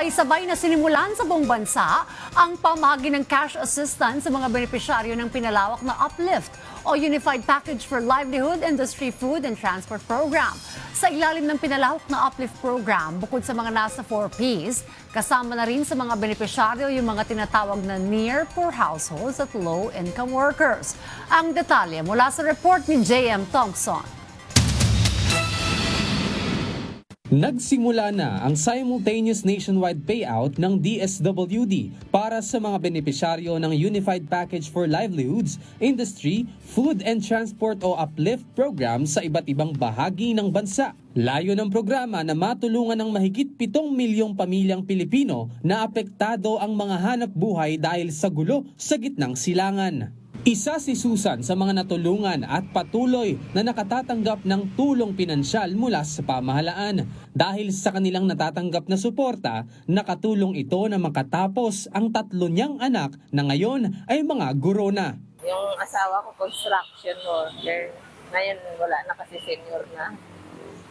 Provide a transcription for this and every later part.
ay sabay na sinimulan sa buong bansa ang pamahagi ng cash assistance sa mga benepisyaryo ng pinalawak na Uplift o Unified Package for Livelihood, Industry, Food and Transport Program. Sa ilalim ng pinalawak na Uplift Program, bukod sa mga nasa 4Ps, kasama na rin sa mga benepisyaryo yung mga tinatawag na near-poor households at low-income workers. Ang detalye mula sa report ni J.M. Thompson. Nagsimula na ang simultaneous nationwide payout ng DSWD para sa mga benepisyaryo ng Unified Package for Livelihoods, Industry, Food and Transport o Uplift program sa iba't ibang bahagi ng bansa. Layo ng programa na matulungan ng mahigit 7 milyong pamilyang Pilipino na apektado ang mga hanap buhay dahil sa gulo sa gitnang silangan. Isa si Susan sa mga natulungan at patuloy na nakatatanggap ng tulong pinansyal mula sa pamahalaan. Dahil sa kanilang natatanggap na suporta, nakatulong ito na makatapos ang 3 niyang anak na ngayon ay mga guro na. Yung asawa ko, construction worker. Ngayon wala na kasi senior na.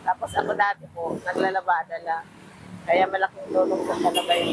Tapos ako dati po, naglalabada lang. Kaya malaking tulong sa kalabay.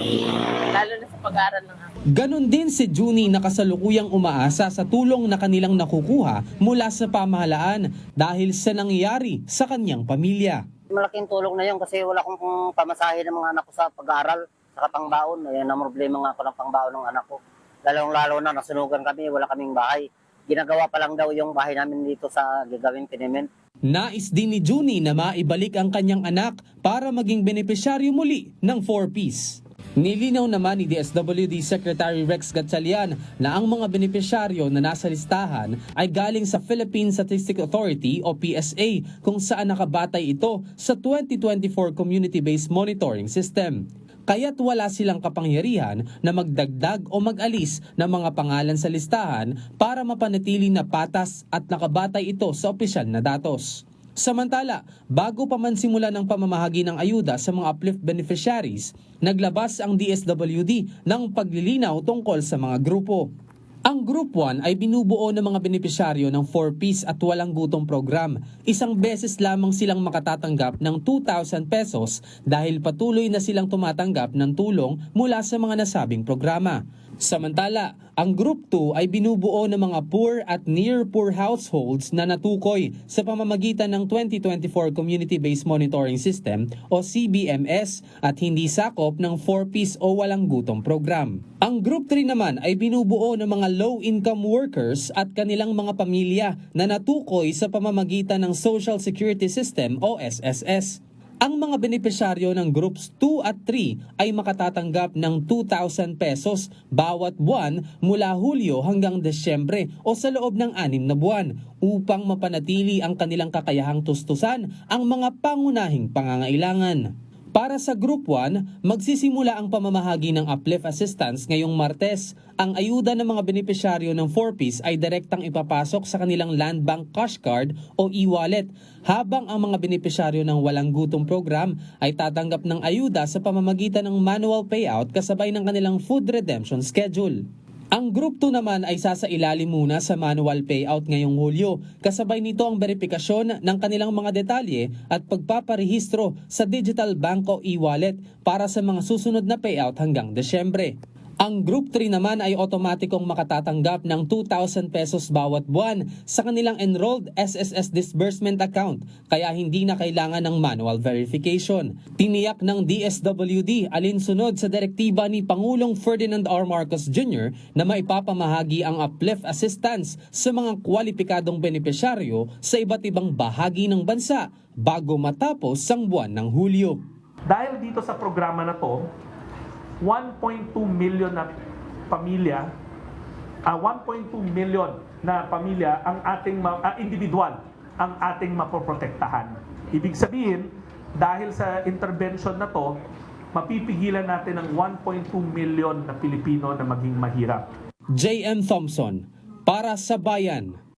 Lalo na sa pag-aaral ng ako. Ganon din si Junie na kasalukuyang umaasa sa tulong na kanilang nakukuha mula sa pamahalaan dahil sa nangyayari sa kanyang pamilya. Malaking tulong na yun kasi wala akong pamasahe ng mga anak ko sa pag-aaral, sa pangbaon. Ayan ang problema nga ako ng pangbaon ng anak ko. Lalong-lalo na nasunugan kami, wala kaming bahay. Ginagawa pa lang daw yung bahay namin dito sa gagawing tenement. Nais din ni Junie na maibalik ang kanyang anak para maging benepisyaryo muli ng 4Ps. Nilinaw naman ni DSWD Secretary Rex Gatchalian na ang mga benepisyaryo na nasa listahan ay galing sa Philippine Statistics Authority o PSA kung saan nakabatay ito sa 2024 Community-Based Monitoring System. Kaya't wala silang kapangyarihan na magdagdag o mag-alis ng mga pangalan sa listahan para mapanatili na patas at nakabatay ito sa opisyal na datos. Samantala, bago pa man simula ng pamamahagi ng ayuda sa mga uplift beneficiaries, naglabas ang DSWD ng paglilinaw tungkol sa mga grupo. Ang Group 1 ay binubuo ng mga benepisyaryo ng 4Ps at walang gutong program. Isang beses lamang silang makatatanggap ng 2,000 pesos dahil patuloy na silang tumatanggap ng tulong mula sa mga nasabing programa. Samantala, ang Group 2 ay binubuo ng mga poor at near-poor households na natukoy sa pamamagitan ng 2024 Community-Based Monitoring System o CBMS at hindi sakop ng 4Ps o walang gutong program. Ang Group 3 naman ay binubuo ng mga low-income workers at kanilang mga pamilya na natukoy sa pamamagitan ng Social Security System o SSS. Ang mga benepisyaryo ng Groups 2 at 3 ay makatatanggap ng 2,000 pesos bawat buwan mula Hulyo hanggang Desyembre o sa loob ng 6 na buwan upang mapanatili ang kanilang kakayahang tustusan ang mga pangunahing pangangailangan. Para sa Group 1, magsisimula ang pamamahagi ng Uplift Assistance ngayong Martes. Ang ayuda ng mga benepisyaryo ng 4Ps ay direktang ipapasok sa kanilang Land Bank Cash Card o e-wallet, habang ang mga benepisyaryo ng walang gutong program ay tatanggap ng ayuda sa pamamagitan ng manual payout kasabay ng kanilang food redemption schedule. Ang Group 2 naman ay sasailalim muna sa manual payout ngayong Hulyo. Kasabay nito ang verifikasyon ng kanilang mga detalye at pagpaparehistro sa Digital Bank o e-wallet para sa mga susunod na payout hanggang Desyembre. Ang Group 3 naman ay otomatikong makatatanggap ng 2,000 pesos bawat buwan sa kanilang enrolled SSS disbursement account, kaya hindi na kailangan ng manual verification. Tiniyak ng DSWD alinsunod sa direktiba ni Pangulong Ferdinand R. Marcos Jr. na maipapamahagi ang uplift assistance sa mga kwalipikadong benepisyaryo sa iba't ibang bahagi ng bansa bago matapos ang buwan ng Hulyo. Dahil dito sa programa na to, 1.2 million na pamilya, 1.2 million na pamilya ang ating individual ang ating mapoprotektahan. Ibig sabihin, dahil sa intervention na to, mapipigilan natin ang 1.2 million na Pilipino na maging mahirap. J.M. Thompson, para sa Bayan.